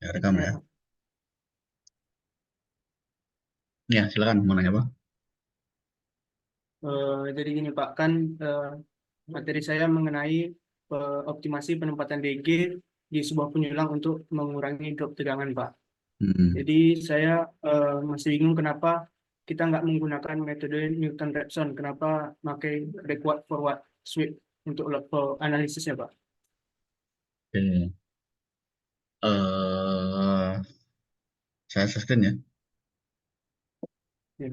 Ya, rekam ya. Ya, Ya, silakan mau nanya apa? jadi gini Pak, kan materi saya mengenai optimasi penempatan DG di sebuah penyulang untuk mengurangi drop tegangan Pak. Hmm. Jadi saya masih bingung kenapa kita nggak menggunakan metode Newton-Raphson, kenapa pakai backward forward sweep untuk level analisisnya Pak. Oke. eh saya sustain ya. Ya.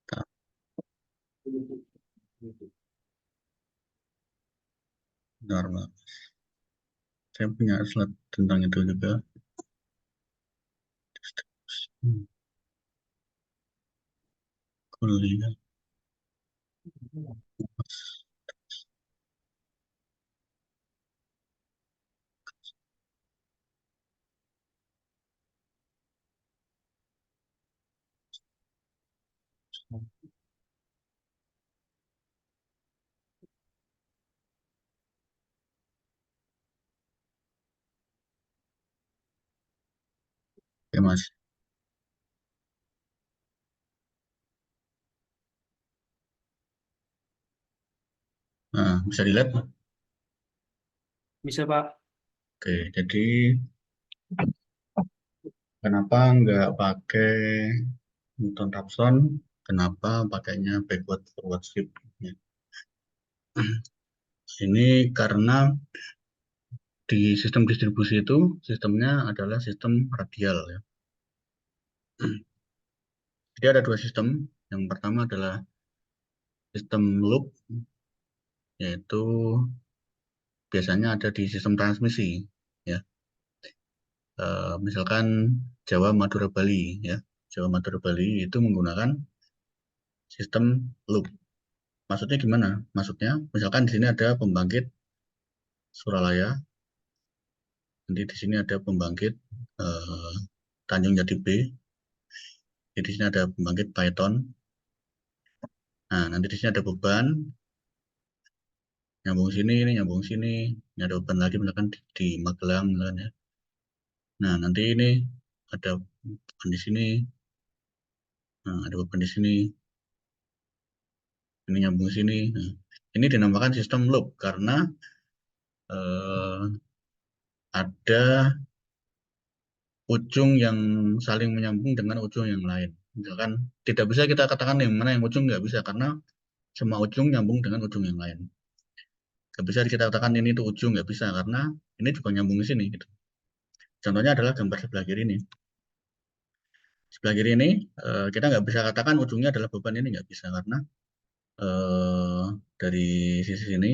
Tak, normal. Saya punya slide tentang itu juga. Hmm. Kuliah. Oke, Mas. Nah, bisa dilihat. Bisa Pak. Oke, jadi kenapa nggak pakai Newton Raphson? Kenapa pakainya backward forward sweep? Ya. Ini karena di sistem distribusi itu sistemnya adalah sistem radial ya. Jadi ada dua sistem. Yang pertama adalah sistem loop, yaitu biasanya ada di sistem transmisi. Ya, misalkan Jawa, Madura, Bali. Ya, Jawa, Madura, Bali itu menggunakan sistem loop. Maksudnya gimana? Maksudnya, misalkan di sini ada pembangkit Suralaya, nanti di sini ada pembangkit eh, Tanjung Jati B, jadi di sini ada pembangkit Python. Nah, nanti di sini ada beban, nyambung sini, ini nyambung sini, ini ada beban lagi misalkan di Magelang, misalkan ya. Nah, nanti ini ada beban di sini, nah, ada beban di sini, ini nyambung sini. Nah, ini dinamakan sistem loop karena eh, ada ujung yang saling menyambung dengan ujung yang lain. Misalkan tidak bisa kita katakan yang mana yang ujung nggak bisa karena semua ujung nyambung dengan ujung yang lain. Nggak bisa kita katakan ini itu ujung nggak bisa karena ini juga nyambung di sini. Gitu. Contohnya adalah gambar sebelah kiri ini. Sebelah kiri ini kita nggak bisa katakan ujungnya adalah beban ini nggak bisa karena eh, dari sisi sini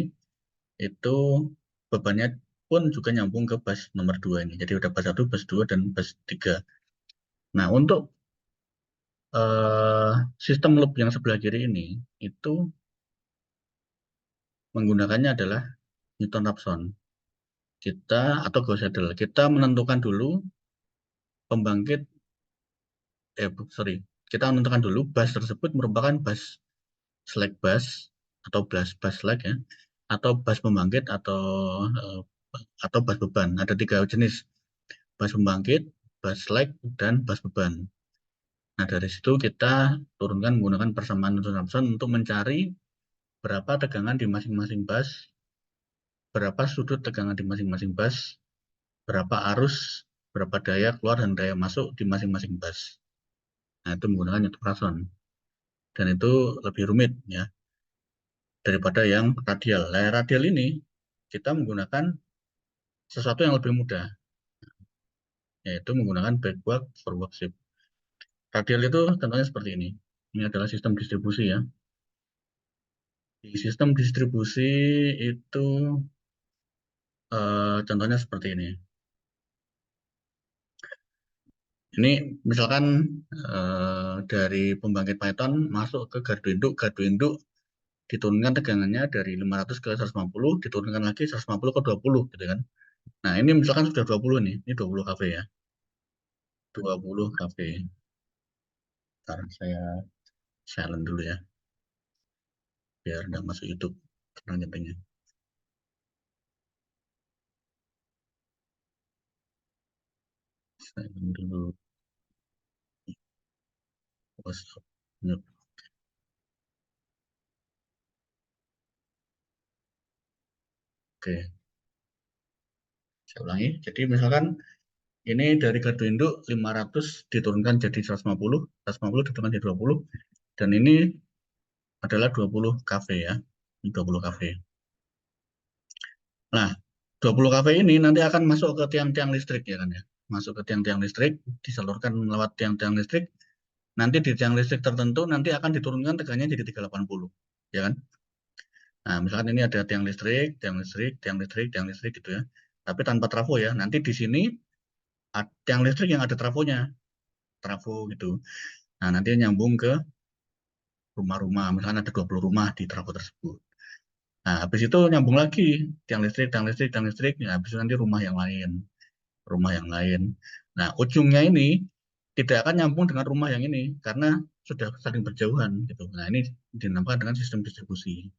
itu bebannya pun juga nyambung ke bus nomor 2 ini. Jadi udah bus 1, bus 2, dan bus 3. Nah, untuk eh, sistem loop yang sebelah kiri ini itu menggunakannya adalah Newton Raphson. Kita atau Gauss Seidel. Kita menentukan dulu pembangkit sorry. Kita menentukan dulu bus tersebut merupakan bus slack bus atau bus slack ya atau bus pembangkit eh, atau bus beban. Ada tiga jenis, bus pembangkit, bus slack, dan bus beban. Nah, dari situ kita turunkan menggunakan persamaan Newton Raphson untuk mencari berapa tegangan di masing-masing bus, berapa sudut tegangan di masing-masing bus, berapa arus, berapa daya keluar dan daya masuk di masing-masing bus. Nah, itu menggunakan Newton Raphson. Dan itu lebih rumit ya daripada yang radial. Nah, radial ini kita menggunakan sesuatu yang lebih mudah, yaitu menggunakan backward forward shift. Radial itu contohnya seperti ini. Ini adalah sistem distribusi ya. Di sistem distribusi itu contohnya seperti ini. Ini misalkan dari pembangkit Python masuk ke gardu induk diturunkan tegangannya dari 500 ke 150, diturunkan lagi 150 ke 20 gitu kan. Nah, ini misalkan sudah 20 nih, ini 20 kV ya. 20 kV. Ntar saya silent dulu ya, biar nggak masuk YouTube karena nyettingnya. Saya dulu. Oke, saya ulangi. Jadi misalkan ini dari gardu induk 500 diturunkan jadi 150, 150 diturunkan jadi 20, dan ini adalah 20 kafe ya. Ini 20 kafe. Nah, 20 kafe ini nanti akan masuk ke tiang-tiang listrik ya kan ya. Masuk ke tiang-tiang listrik, disalurkan lewat tiang-tiang listrik. Nanti di tiang listrik tertentu nanti akan diturunkan tegangannya jadi 380, ya kan? Nah, misalkan ini ada tiang listrik, tiang listrik, tiang listrik, tiang listrik gitu ya. Tapi tanpa trafo ya. Nanti di sini tiang listrik yang ada trafonya, trafo gitu. Nah, nanti nyambung ke rumah-rumah. Misalkan ada 20 rumah di trafo tersebut. Nah, habis itu nyambung lagi tiang listrik, tiang listrik, tiang listrik. Ya, habis itu nanti rumah yang lain, rumah yang lain. Nah, ujungnya ini tidak akan nyambung dengan rumah yang ini karena sudah saling berjauhan gitu. Nah, ini dinamakan dengan sistem distribusi.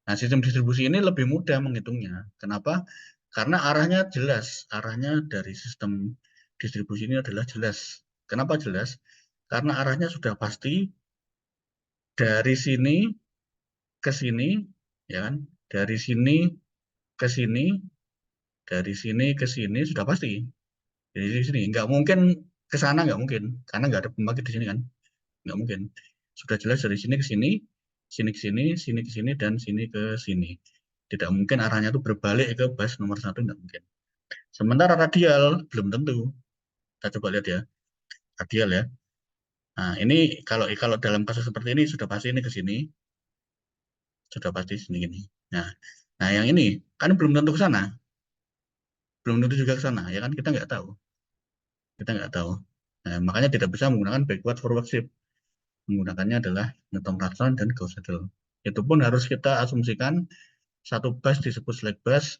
Nah, sistem distribusi ini lebih mudah menghitungnya. Kenapa? Karena arahnya jelas. Arahnya dari sistem distribusi ini adalah jelas. Kenapa jelas? Karena arahnya sudah pasti dari sini ke sini, ya kan? Dari sini ke sini, dari sini ke sini sudah pasti. Dari sini nggak mungkin ke sana, nggak mungkin, karena nggak ada pembangkit di sini kan, nggak mungkin. Sudah jelas dari sini ke sini, sini ke sini, sini ke sini, dan sini ke sini. Tidak mungkin arahnya itu berbalik ke bus nomor satu, nggak mungkin. Sementara radial belum tentu. Kita coba lihat ya, radial ya. Nah, ini kalau kalau dalam kasus seperti ini sudah pasti ini ke sini, sudah pasti sini gini. Nah, nah yang ini kan belum tentu ke sana, belum tentu juga ke sana, ya kan kita nggak tahu, kita nggak tahu. Nah, makanya tidak bisa menggunakan backward forward shift. Menggunakannya adalah Newton-Raphson dan Gauss-Seidel. Itu pun harus kita asumsikan satu bus disebut slack bus,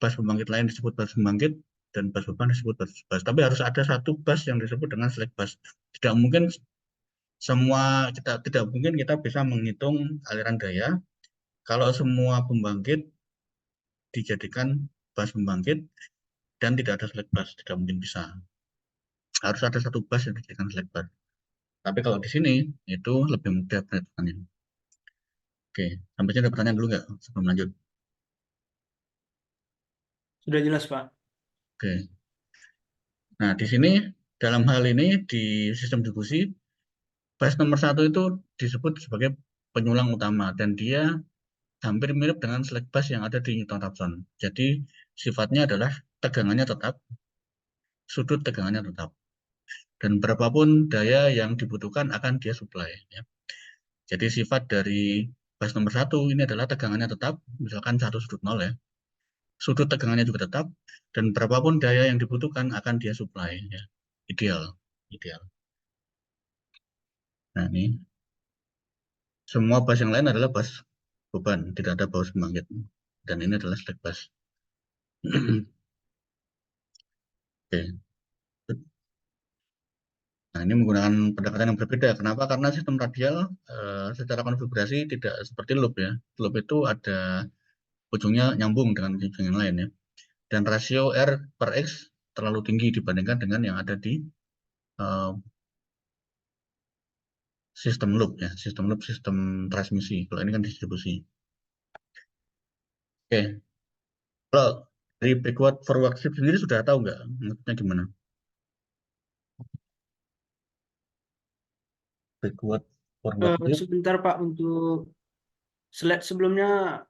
bus pembangkit lain disebut bus pembangkit, dan bus beban disebut bus bus. Tapi harus ada satu bus yang disebut dengan slack bus. Tidak mungkin semua kita tidak mungkin kita bisa menghitung aliran daya kalau semua pembangkit dijadikan bus pembangkit dan tidak ada slack bus, tidak mungkin bisa. Harus ada satu bus yang dijadikan slack bus. Tapi kalau di sini itu lebih mudah perhitungannya. Oke, sampai sini ada pertanyaan dulu nggak sebelum lanjut? Sudah jelas, Pak. Oke. Nah, di sini dalam hal ini di sistem distribusi, bus nomor satu itu disebut sebagai penyulang utama dan dia hampir mirip dengan slack bus yang ada di Newton-Raphson. Jadi sifatnya adalah tegangannya tetap, sudut tegangannya tetap, dan berapapun daya yang dibutuhkan akan dia supply. Ya. Jadi sifat dari bus nomor satu ini adalah tegangannya tetap, misalkan 1 sudut 0 ya. Sudut tegangannya juga tetap, dan berapapun daya yang dibutuhkan akan dia supply. Ya. Ideal, ideal. Nah ini semua bus yang lain adalah bus beban, tidak ada bus pembangkit. Dan ini adalah slack bus. Oke. Nah, ini menggunakan pendekatan yang berbeda. Kenapa? Karena sistem radial secara konfigurasi tidak seperti loop ya. Loop itu ada ujungnya nyambung dengan ujung yang lain ya. Dan rasio R per X terlalu tinggi dibandingkan dengan yang ada di uh, sistem loop ya. Sistem loop, sistem transmisi. Kalau ini kan distribusi. Oke. Kalau dari backward forward shift sendiri sudah tahu nggak? Maksudnya gimana? Backward forward shift. Sebentar, Pak, untuk slide sebelumnya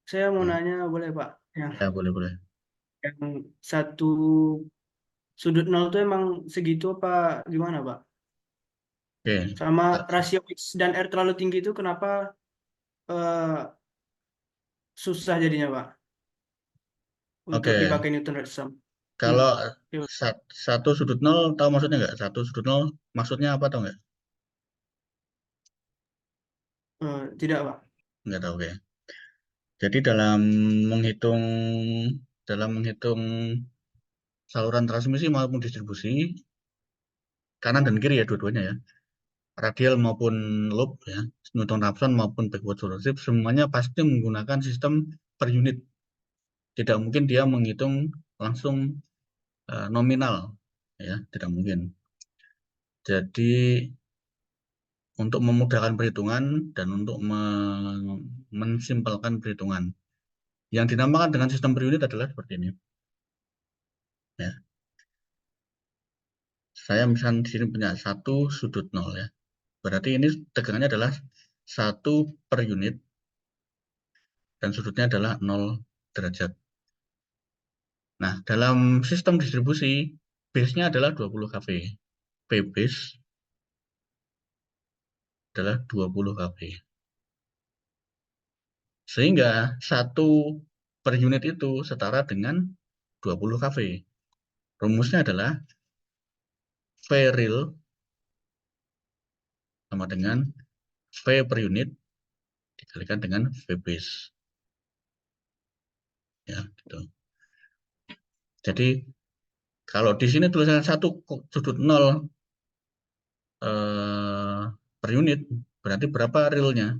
saya mau Nah, nanya, boleh, Pak? Yang, ya boleh boleh. yang satu sudut nol itu emang segitu apa gimana, Pak? Oke. Sama rasio X dan R terlalu tinggi itu kenapa eh, susah jadinya, Pak? Untuk Oke. dipakai Newton Raphson. Hmm. Kalau Iya, satu sudut nol, tahu maksudnya nggak? Satu sudut nol maksudnya apa tahu nggak? tidak, Pak. Nggak tahu ya. Jadi menghitung dalam menghitung saluran transmisi maupun distribusi, kanan dan kiri ya dua-duanya ya, radial maupun loop ya, Newton-Raphson maupun backward shift, semuanya pasti menggunakan sistem per unit. Tidak mungkin dia menghitung langsung nominal, ya tidak mungkin. Jadi untuk memudahkan perhitungan dan untuk mensimpelkan perhitungan, yang dinamakan dengan sistem per unit adalah seperti ini. Ya, saya misalnya di sini punya 1 sudut 0 ya. Berarti ini tegangannya adalah 1 per unit dan sudutnya adalah 0 derajat. Nah, dalam sistem distribusi, base-nya adalah 20 kV. P base adalah 20 kV. Sehingga 1 per unit itu setara dengan 20 kV. Rumusnya adalah V real sama dengan V per unit dikalikan dengan V base. Ya, gitu. Jadi kalau di sini tulisannya 1 sudut 0 per unit, berarti berapa realnya?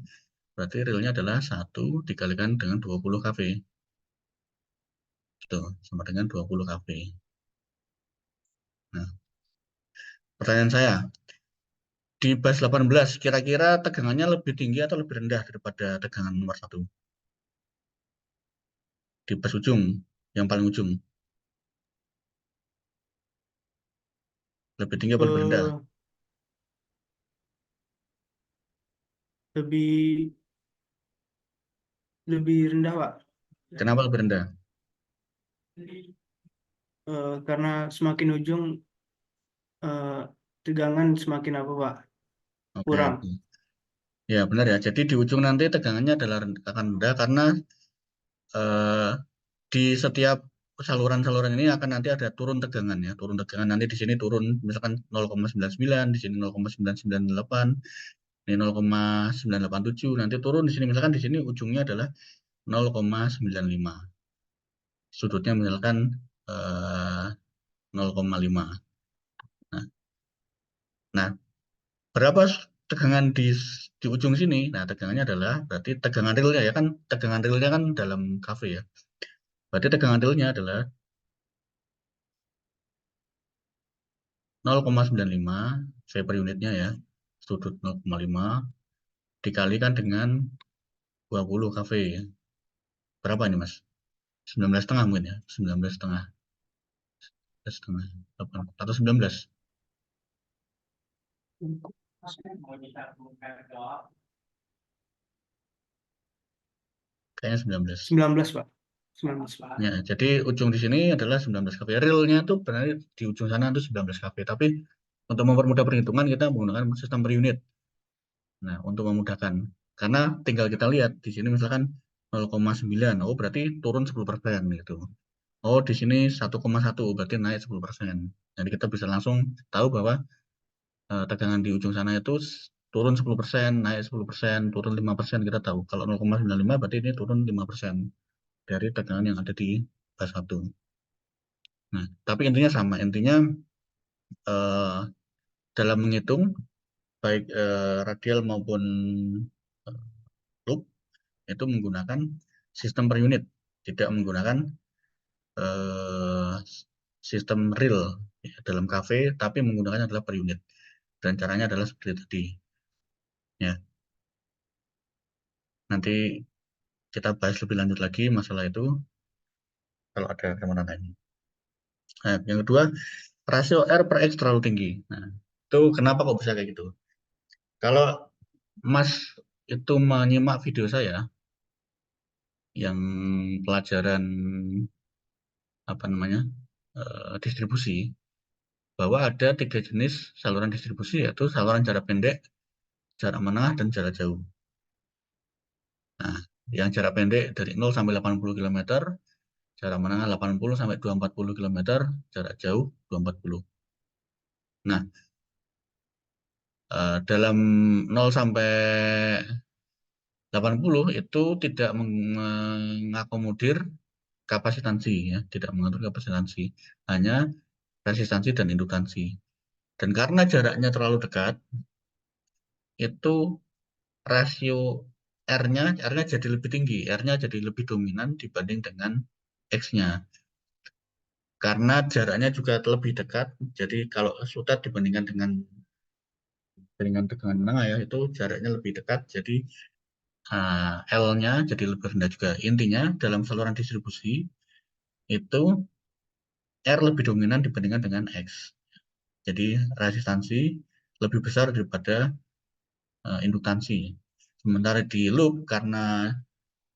Berarti realnya adalah 1 dikalikan dengan 20 kV. Gitu, sama dengan 20 kV. Nah, pertanyaan saya, di bus 18, kira-kira tegangannya lebih tinggi atau lebih rendah daripada tegangan nomor 1? Di bus ujung, yang paling ujung. Lebih tinggi atau lebih rendah? Eh, lebih lebih rendah, Pak. Kenapa lebih rendah? Karena semakin ujung eh, tegangan semakin apa, Pak? Oke, Kurang. oke. Ya, benar ya. Jadi di ujung nanti tegangannya adalah akan rendah karena eh, di setiap saluran-saluran ini akan nanti ada turun tegangan ya. Turun tegangan nanti di sini turun misalkan 0,99, di sini 0,998, ini 0,987, nanti turun di sini misalkan di sini ujungnya adalah 0,95. Sudutnya misalkan 0,5. Nah, nah, berapa tegangan di ujung sini? Nah, tegangannya adalah berarti tegangan realnya ya kan, tegangan realnya kan dalam kafe ya. Berarti tegangan realnya adalah 0,95 V per unitnya ya, sudut 0,5 dikalikan dengan 20 kV. Berapa ini Mas? 19,5 mungkin ya, 19,5, 19,5, 8, atau 19? Kayaknya 19. 19, Pak. 19, Pak. Ya, jadi ujung di sini adalah 19 kV. Realnya itu benar di ujung sana itu 19 kV. Tapi untuk mempermudah perhitungan kita menggunakan sistem per unit. Nah, untuk memudahkan. Karena tinggal kita lihat di sini misalkan 0,9. Oh, berarti turun 10% gitu. Oh, di sini 1,1 berarti naik 10%. Jadi kita bisa langsung tahu bahwa tegangan di ujung sana itu turun 10%, naik 10%, turun 5%, kita tahu. Kalau 0,95 berarti ini turun 5% dari tegangan yang ada di bus 1. Nah, tapi intinya sama. Intinya eh, dalam menghitung baik radial maupun eh, loop itu menggunakan sistem per unit, tidak menggunakan eh, sistem real ya, dalam kafe, tapi menggunakannya adalah per unit. Dan caranya adalah seperti tadi. Ya, nanti kita bahas lebih lanjut lagi masalah itu kalau ada kesempatan lain. Nah, yang kedua, rasio R per X terlalu tinggi. Nah, itu kenapa kok bisa kayak gitu? Kalau Mas itu menyimak video saya yang pelajaran apa namanya distribusi, bahwa ada 3 jenis saluran distribusi yaitu saluran jarak pendek, jarak menengah, dan jarak jauh. Nah, yang jarak pendek dari 0 sampai 80 km, jarak menengah 80 sampai 240 km, jarak jauh 240. Nah, dalam 0 sampai 80 itu tidak mengakomodir kapasitansi ya, tidak mengatur kapasitansi, hanya resistansi dan induktansi. Dan karena jaraknya terlalu dekat, itu rasio R-nya jadi lebih tinggi, R-nya jadi lebih dominan dibanding dengan X-nya. karena jaraknya juga lebih dekat. Jadi kalau sutet dibandingkan tegangan menengah ya, itu jaraknya lebih dekat. Jadi L-nya jadi lebih rendah juga. Intinya dalam saluran distribusi itu R lebih dominan dibandingkan dengan X. Jadi resistansi lebih besar daripada induktansi. Sementara di loop karena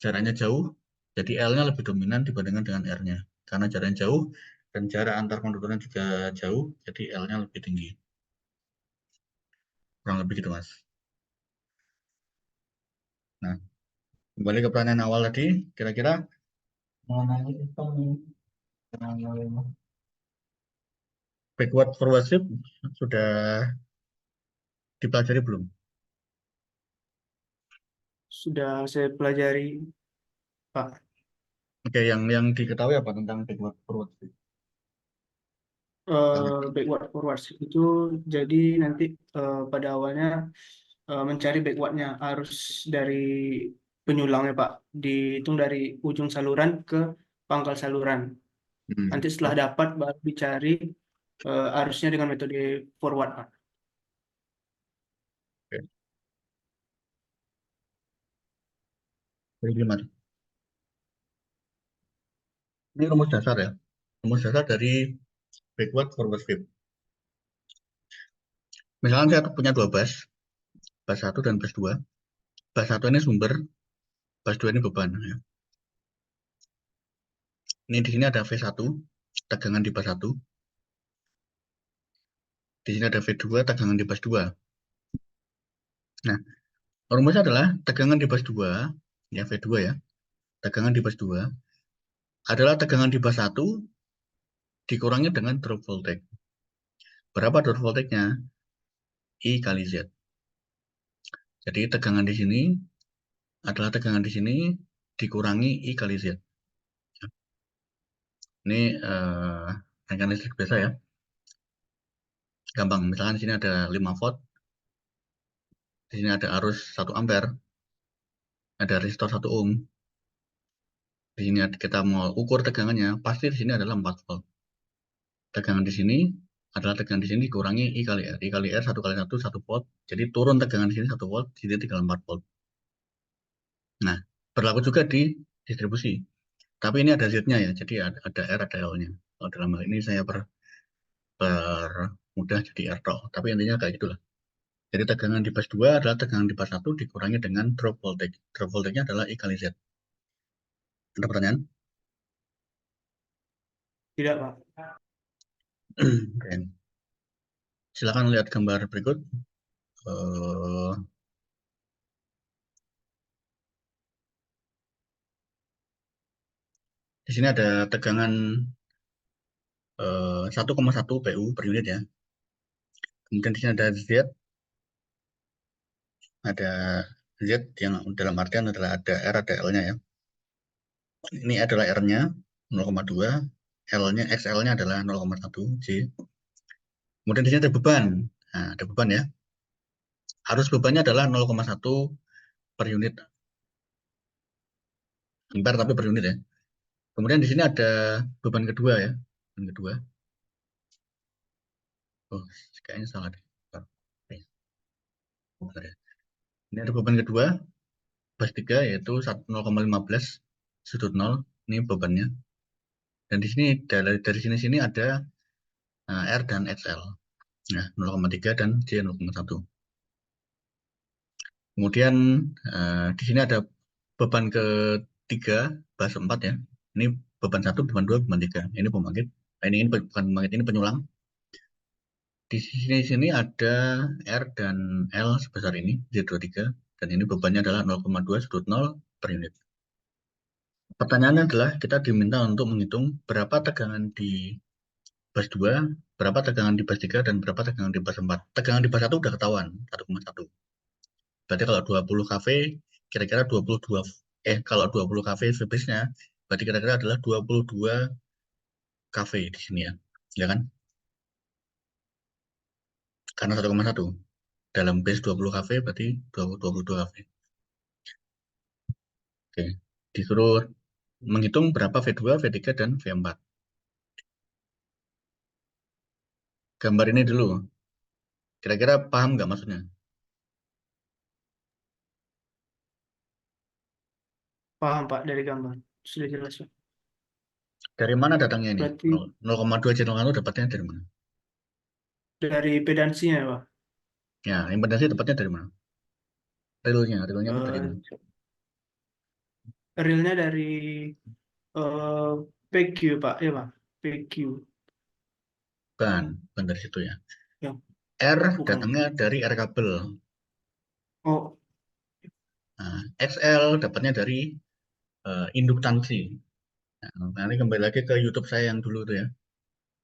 jaraknya jauh, jadi L-nya lebih dominan dibandingkan dengan R-nya. Karena jaraknya jauh dan jarak antar konduktornya juga jauh, jadi L-nya lebih tinggi. Kurang lebih gitu, Mas. Nah, kembali ke pertanyaan awal tadi, kira-kira mengenai backward forward shift sudah dipelajari belum? Sudah saya pelajari, Pak. Oke, yang diketahui apa tentang backward forward shift? Backward forward itu jadi nanti pada awalnya mencari backwardnya arus dari penyulangnya Pak, dihitung dari ujung saluran ke pangkal saluran. Hmm. Nanti setelah dapat baru dicari arusnya dengan metode forward Pak. Oke. Jadi gimana? Ini rumus dasar ya. Rumus dasar dari backward forward shift. Misalkan saya punya dua bus 1 dan bus 2. Bus 1 ini sumber, bus 2 ini beban. Ya. Ini di sini ada V1, tegangan di bus 1. Di sini ada V2, tegangan di bus 2. Nah, rumusnya adalah tegangan di bus 2, ya V2 ya, tegangan di bus 2 adalah tegangan di bus 1 dikurangi dengan drop voltage. Berapa drop voltage-nya? I kali Z. Jadi tegangan di sini adalah tegangan di sini dikurangi I kali Z. Ini rangkaian listrik biasa ya. Gampang, misalkan di sini ada 5 volt, di sini ada arus 1 ampere, ada resistor 1 ohm. Di sini kita mau ukur tegangannya, pasti di sini adalah 4 volt. Tegangan di sini adalah tegangan di sini dikurangi I kali R. I kali R 1 kali 1, 1 volt. Jadi turun tegangan di sini 1 volt, di sini tinggal 4 volt. Nah, berlaku juga di distribusi. Tapi ini ada Z-nya ya, jadi ada R, ada L-nya. Kalau dalam hal ini saya mudah jadi R tok. Tapi intinya kayak gitulah. Jadi tegangan di bus 2 adalah tegangan di bus 1 dikurangi dengan drop voltage. Drop voltage-nya adalah I kali Z. Ada pertanyaan? Tidak Pak. Oke. Silakan lihat gambar berikut. Di sini ada tegangan 1,1 PU per unit ya. Kemudian di sini ada Z yang dalam artian adalah ada R, ada L-nya ya. Ini adalah R-nya 0,2, L-nya, XL-nya adalah 0,1 J. Kemudian di sini ada beban. Nah, ada beban ya. Arus bebannya adalah 0,1 per unit ampere tapi per unit ya. Kemudian di sini ada beban kedua ya. Beban kedua. Oh, kayaknya salah deh. Oke, bentar ya. Ini ada beban kedua, bus 3 yaitu 0,15 sudut 0. Ini bebannya. Dan di sini dari sini ada R dan XL. Nah, 0,3 dan J 0,1. Kemudian di sini ada beban ketiga, bus 4 ya. Ini beban 1, beban 2, beban 3. Ini pembangkit. Ini bukan pembangkit, ini penyulang. Di sini ada R dan L sebesar ini, Z23. Dan ini bebannya adalah 0,2 sudut 0 per unit. Pertanyaannya adalah kita diminta untuk menghitung berapa tegangan di bus 2, berapa tegangan di bus 3, dan berapa tegangan di bus 4. Tegangan di bus 1 udah ketahuan, 1,1. Berarti kalau 20 kV, kira-kira 22, kalau 20 kV Vbase-nya, berarti kira-kira adalah 22 kV di sini ya. Ya kan? Karena 1,1. Dalam base 20 kV berarti 22 kV. Oke. Disuruh menghitung berapa V2, V3, dan V4. gambar ini dulu. Kira-kira paham nggak maksudnya? Paham Pak dari gambar. Sudah jelas Pak. Dari mana datangnya ini? Berarti 0,2 C0 dapatnya dari mana? dari pedansinya Pak. Ya, impedansi dapatnya dari mana? Realnya itu dari mana? Eh, realnya dari eh PQ Pak, ya Pak. PQ. Bukan dari situ ya. Ya, R bukan. datangnya dari R kabel. Oh, Nah, XL dapatnya dari induktansi. Nah, nanti kembali lagi ke YouTube saya yang dulu tuh ya.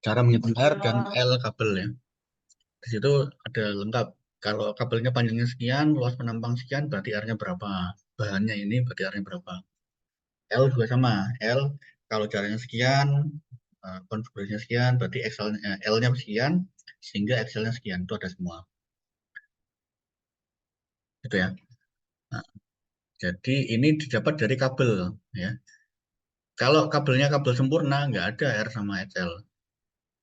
Cara menghitung R dan L kabel ya. Di situ ada lengkap. Kalau kabelnya panjangnya sekian, luas penampang sekian, berarti R-nya berapa. Bahannya ini berarti R-nya berapa. L juga sama. L kalau jaraknya sekian, konfigurasinya sekian, berarti L-nya sekian, sehingga XL-nya sekian. Itu ada semua. Gitu ya. Nah, jadi ini didapat dari kabel ya. Kalau kabelnya kabel sempurna, nggak ada R sama XL.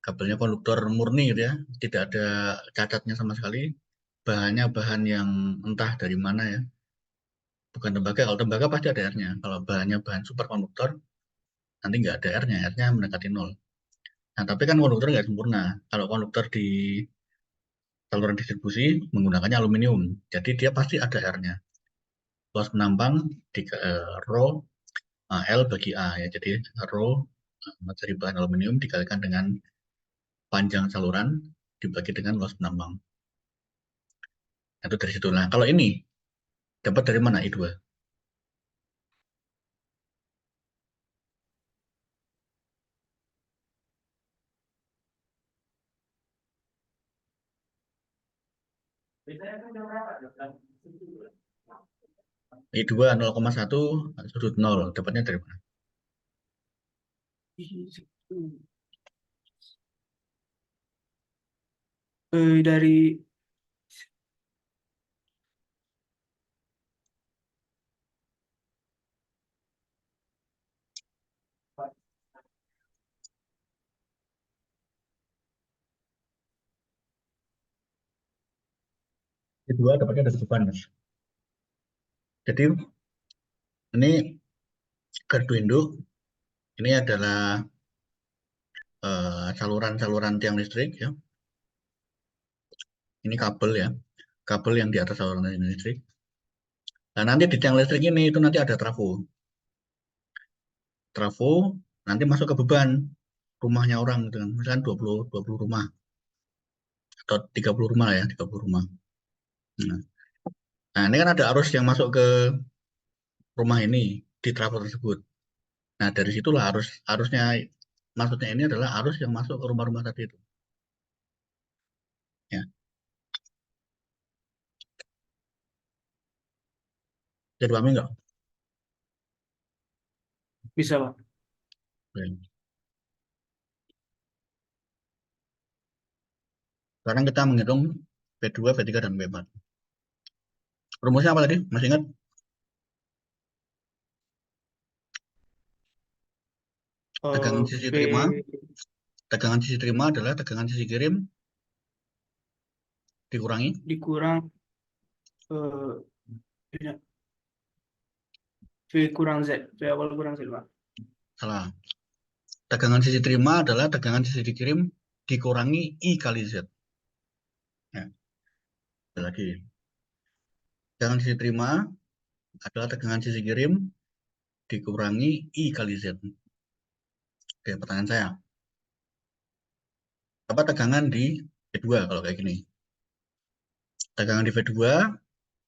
Kabelnya konduktor murni gitu ya, tidak ada cacatnya sama sekali. Bahannya bahan yang entah dari mana ya, bukan tembaga. Kalau tembaga pasti ada R-nya. Kalau bahannya bahan superkonduktor, nanti nggak ada R-nya, R-nya mendekati nol. Nah, tapi kan konduktor nggak sempurna. Kalau konduktor di saluran distribusi menggunakannya aluminium, jadi dia pasti ada R-nya. Luas penampang di rho L bagi A ya. Jadi rho materi bahan aluminium dikalikan dengan panjang saluran dibagi dengan luas penambang. Itu dari situ. Nah, kalau ini dapat dari mana I2? I2 0,1 sudut 0. Dapatnya dari mana? dari I2 dapatnya dari beban, Mas. Jadi ini gardu induk, ini adalah saluran-saluran tiang listrik ya. Ini kabel ya. Kabel yang di atas saluran tiang listrik. Nah, nanti di tiang listrik ini itu nanti ada trafo. Trafo nanti masuk ke beban rumahnya orang gitu kan. Misalkan 20 rumah atau 30 rumah ya, 30 rumah. Nah, nah, ini kan ada arus yang masuk ke rumah ini di trafo tersebut. Nah, dari situlah arusnya maksudnya ini adalah arus yang masuk ke rumah-rumah tadi itu. Ya, jadi pahami nggak? bisa Pak. Oke. Sekarang kita menghitung V2, V3, dan V4. Rumusnya apa tadi? Masih ingat? Tegangan sisi terima. V Tegangan sisi terima adalah tegangan sisi kirim dikurangi. dikurang ya, V kurang Z, V awal kurang Z Pak. Salah. Tegangan sisi terima adalah tegangan sisi dikirim dikurangi I kali Z. Ya, ada lagi. Tegangan sisi terima adalah tegangan sisi kirim dikurangi I kali Z. Oke, pertanyaan saya. Apa tegangan di V2 kalau kayak gini? Tegangan di V2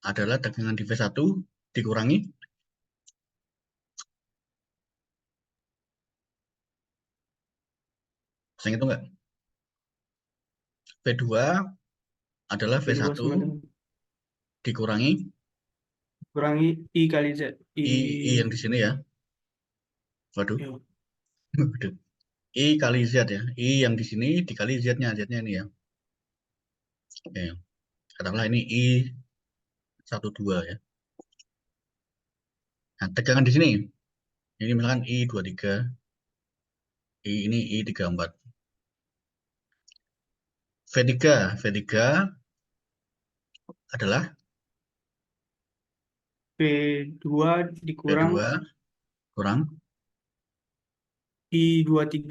adalah tegangan di V1 dikurangi. Saya itu enggak? V2 adalah V2 V1 sama dengan dikurangi kurangi I kali Z. I yang di sini ya. Waduh. Ya, Waduh. I kali Z ya. I yang di sini dikali Z-nya. Z-nya ini ya. Oke. Katakanlah ini I 12 ya. Nah, tegangan di sini. Ini misalkan I 23. Ini I 34. V3 adalah P2 dikurang V2 kurang I23.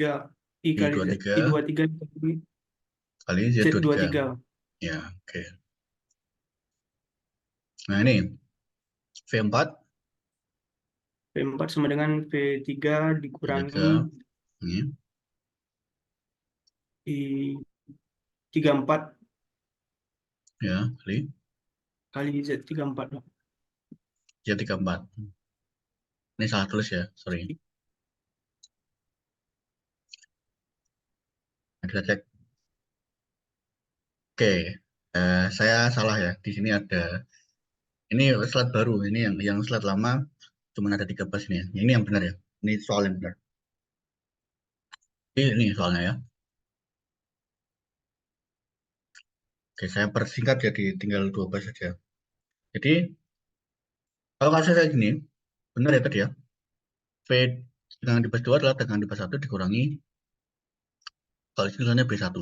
I kali Z. I23 I23 dikali kali Z23. Z23. Ya, oke. Nah, ini V4, P4 sama dengan V3 V3 dikurangi ini I34 ya kali kali Z34. Z34. Ini salah tulis ya, sorry. Nah, kita cek. Oke, saya salah ya. Di sini ada ini slide baru. Ini yang slide lama cuma ada 13 ini ya. Ini yang benar ya. Ini soal yang benar. Ini soalnya ya. Oke, saya persingkat jadi tinggal 12 saja. Jadi kalau kasus saya gini, benar ya tadi ya. V tegangan di base 2 adalah tegangan di base 1 dikurangi kalau misalnya B1.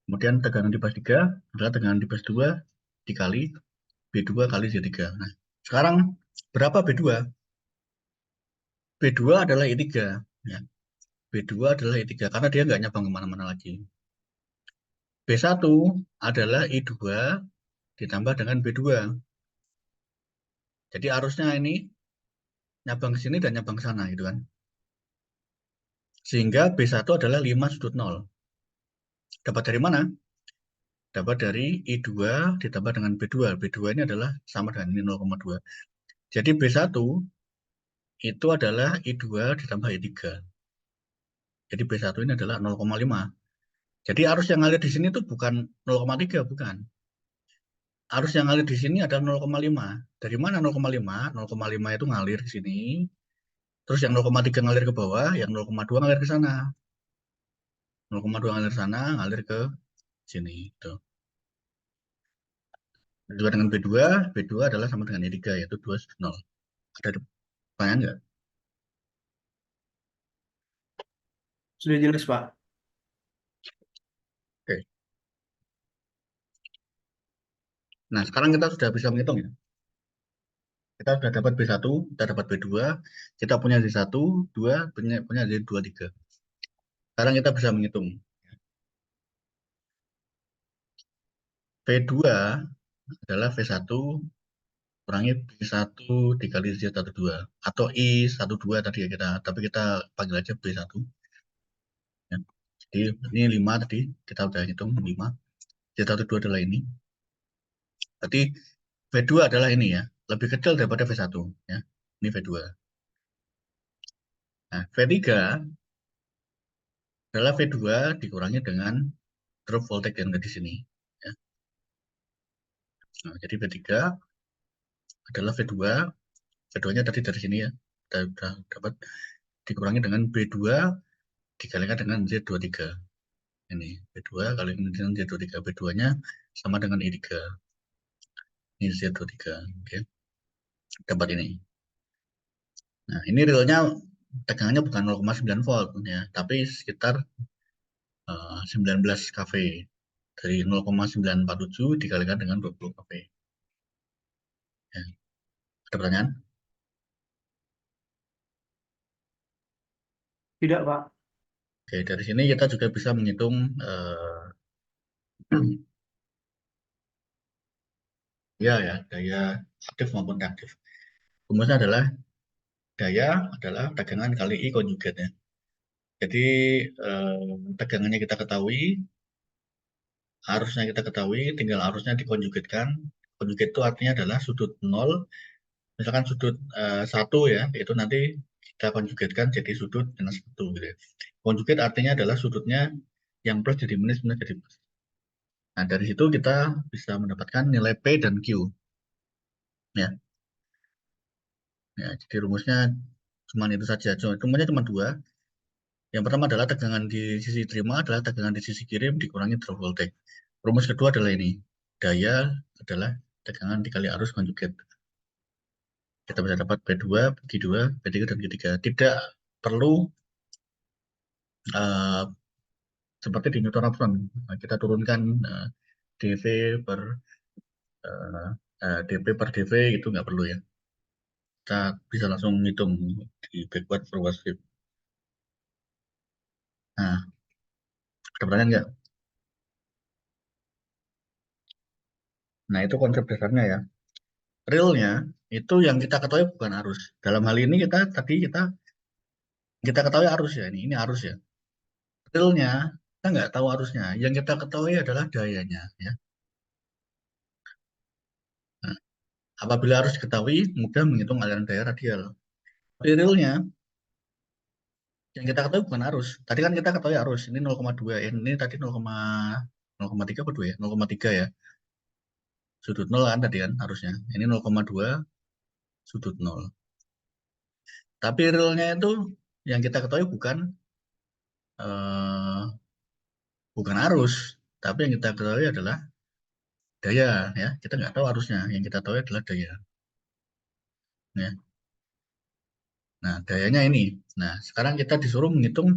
Kemudian tegangan di base 3 adalah tegangan di base 2 dikali B2 kali Z3. Nah, sekarang berapa B2? B2 adalah I3. Ya. B2 adalah I3 karena dia nggak nyabang kemana-mana lagi. B1 adalah I2 ditambah dengan B2. Jadi arusnya ini nyabang ke sini dan nyabang ke sana gitu kan. Sehingga B1 adalah 5 sudut 0. Dapat dari mana? Dapat dari I2 ditambah dengan B2. B2 ini adalah sama dengan ini 0,2. Jadi B1 itu adalah I2 ditambah I3. Jadi B1 ini adalah 0,5. Jadi arus yang ngalir di sini itu bukan 0,3, bukan. Arus yang ngalir di sini adalah 0,5. Dari mana 0,5? 0,5 itu ngalir ke sini. Terus yang 0,3 ngalir ke bawah, yang 0,2 ngalir ke sana. 0,2 ngalir ke sana, ngalir ke sini. Tuh. B2 dengan B2 adalah sama dengan I3, yaitu 2 0. Ada pertanyaan nggak? Sudah jelas, Pak. Oke. Nah, sekarang kita sudah bisa menghitung ya. Kita sudah dapat B1, kita dapat B2, kita punya Z1, 2, punya Z2, 3. Sekarang kita bisa menghitung. V2 adalah V1 kurangi B1 dikali Z12 atau I12 tadi ya kita, tapi kita panggil aja B1 ya. Jadi ini 5 tadi kita udah hitung 5. Z12 adalah ini. Berarti V2 adalah ini ya, lebih kecil daripada V1 ya. Ini V2. Nah, V3 adalah V2 dikurangi dengan drop voltage yang ada di sini ya. Nah, jadi V3 adalah V2. V2-nya tadi dari sini ya. Kita udah dapat dikurangi dengan B2 dikalikan dengan Z23. Ini B2 kali dengan Z23. B2-nya sama dengan I3. Ini Z23. Oke. Dapat ini. Nah, ini realnya tegangannya bukan 0,9 volt ya, tapi sekitar 19 kV. Dari 0,947 dikalikan dengan 20 kV. Ya. Ada pertanyaan? Tidak, Pak. Oke, dari sini kita juga bisa menghitung ya daya aktif maupun reaktif. Rumusnya adalah daya adalah tegangan kali I konjugat ya. Jadi tegangannya kita ketahui, arusnya kita ketahui, tinggal arusnya dikonjugatkan. Konjugat itu artinya adalah sudut 0, misalkan sudut 1 ya, itu nanti kita konjugatkan jadi sudut minus 1 gitu ya. Konjugat artinya adalah sudutnya yang plus jadi minus, minus jadi plus. Nah, dari situ kita bisa mendapatkan nilai P dan Q. Ya, ya jadi rumusnya cuma itu saja. Rumusnya cuma dua. Yang pertama adalah tegangan di sisi terima adalah tegangan di sisi kirim dikurangi drop voltage. Rumus kedua adalah ini. Daya adalah tegangan dikali arus konjugat. Kita bisa dapat P2, Q2, P3, dan Q3. Tidak perlu seperti di Newton-Raphson. Nah, kita turunkan dV per eh, dP per dV itu nggak perlu ya. Kita bisa langsung ngitung di backward forward sweep. Nah, ada pertanyaan nggak? Nah, itu konsep dasarnya ya. Realnya itu yang kita ketahui bukan arus. Dalam hal ini kita ketahui arus ya. Ini arus ya. Realnya kita nggak tahu arusnya. Yang kita ketahui adalah dayanya ya. Nah, apabila arus diketahui, mudah menghitung aliran daya radial. Tapi realnya yang kita ketahui bukan arus. Tadi kan kita ketahui arus. Ini 0,2. Ini tadi 0,3 apa 2 ya? 0,3 ya. Sudut 0 kan tadi kan harusnya. Ini 0,2 sudut 0. Tapi realnya itu yang kita ketahui eh, bukan arus. Tapi yang kita ketahui adalah daya ya. Kita nggak tahu arusnya. Yang kita tahu adalah daya. Ya. Nah, dayanya ini. Nah, sekarang kita disuruh menghitung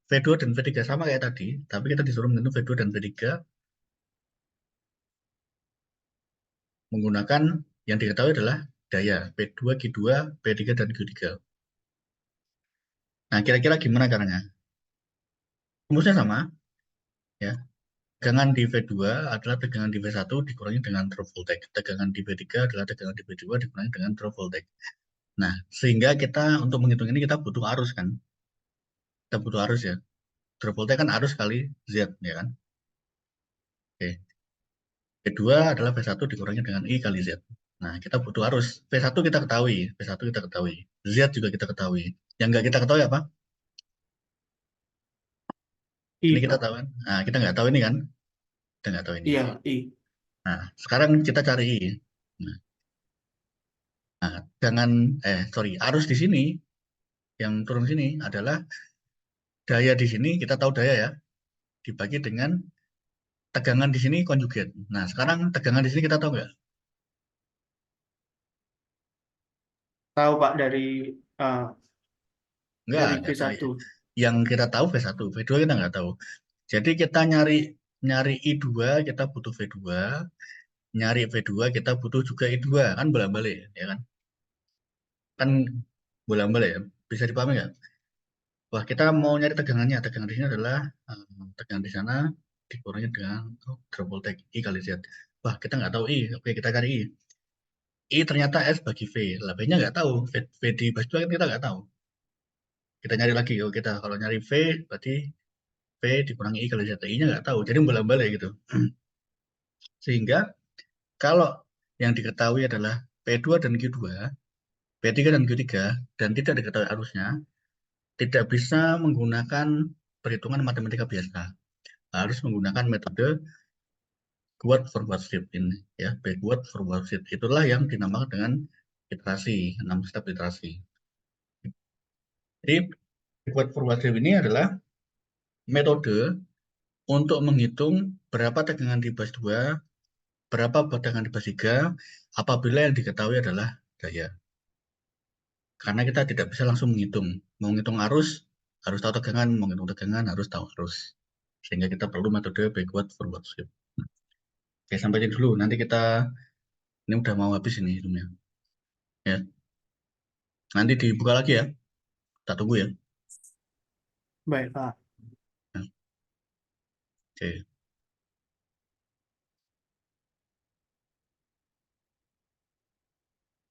V2 dan V3 sama kayak tadi. Tapi kita disuruh menghitung V2 dan V3 menggunakan yang diketahui adalah daya P2, Q2, P3, dan Q3. Nah, kira-kira gimana caranya? Rumusnya sama, ya. Tegangan di V2 adalah tegangan di V1 dikurangi dengan drop voltage. Tegangan di V3 adalah tegangan di V2 dikurangi dengan drop voltage. Nah, sehingga kita untuk menghitung ini kita butuh arus kan? Kita butuh arus ya. Drop voltage kan arus kali Z, ya kan? Oke. V2 adalah V1 dikurangi dengan I kali Z. Nah, kita butuh arus. V1 kita ketahui. V1 kita ketahui. Z juga kita ketahui. Yang nggak kita ketahui apa? Ini I, kita Pak. tahu kan? Nah, kita nggak tahu ini kan? Kita nggak tahu ini. Iya, I. Nah, sekarang kita cari I. Nah, jangan, sorry, arus di sini, yang turun sini adalah daya di sini, kita tahu daya ya, dibagi dengan tegangan di sini konjugat. Nah, sekarang tegangan di sini kita tahu nggak? Tahu, Pak, uh, dari Nggak tahu ya. V1. Yang kita tahu V1, V2 kita nggak tahu. Jadi kita nyari nyari I2, kita butuh V2, nyari V2, kita butuh juga I2, kan bolak-balik, ya kan? Kan bolak-balik ya. Bisa dipahami nggak? Wah, kita mau nyari tegangannya. Tegangan di sini adalah tegangan di sana dikurangi dengan drop voltage I kali Z. Wah, kita nggak tahu I. Oke, kita cari I. I ternyata S bagi V. Lah, V-nya nggak tahu. V di base 2 kita nggak tahu. Kita nyari lagi. Oh, kita kalau nyari V, berarti V dikurangi I kali Z. I-nya nggak tahu. Jadi bolak-balik gitu. Sehingga kalau yang diketahui adalah P2 dan Q2, P3 dan Q3, dan tidak diketahui arusnya, tidak bisa menggunakan perhitungan matematika biasa. Harus menggunakan metode backward forward shift ini ya, backward forward shift itulah yang dinamakan dengan iterasi, 6 step iterasi. Jadi backward forward shift ini adalah metode untuk menghitung berapa tegangan di bus 2, berapa tegangan di bus 3 apabila yang diketahui adalah daya. Karena kita tidak bisa langsung menghitung. Mau menghitung arus harus tahu tegangan, mau menghitung tegangan harus tahu arus. Sehingga kita perlu metode backward forward shift. Oke, sampai sini dulu. Nanti kita ini udah mau habis ini hidupnya. Ya, nanti dibuka lagi ya. Kita tunggu ya. Baik, Pak. Oke.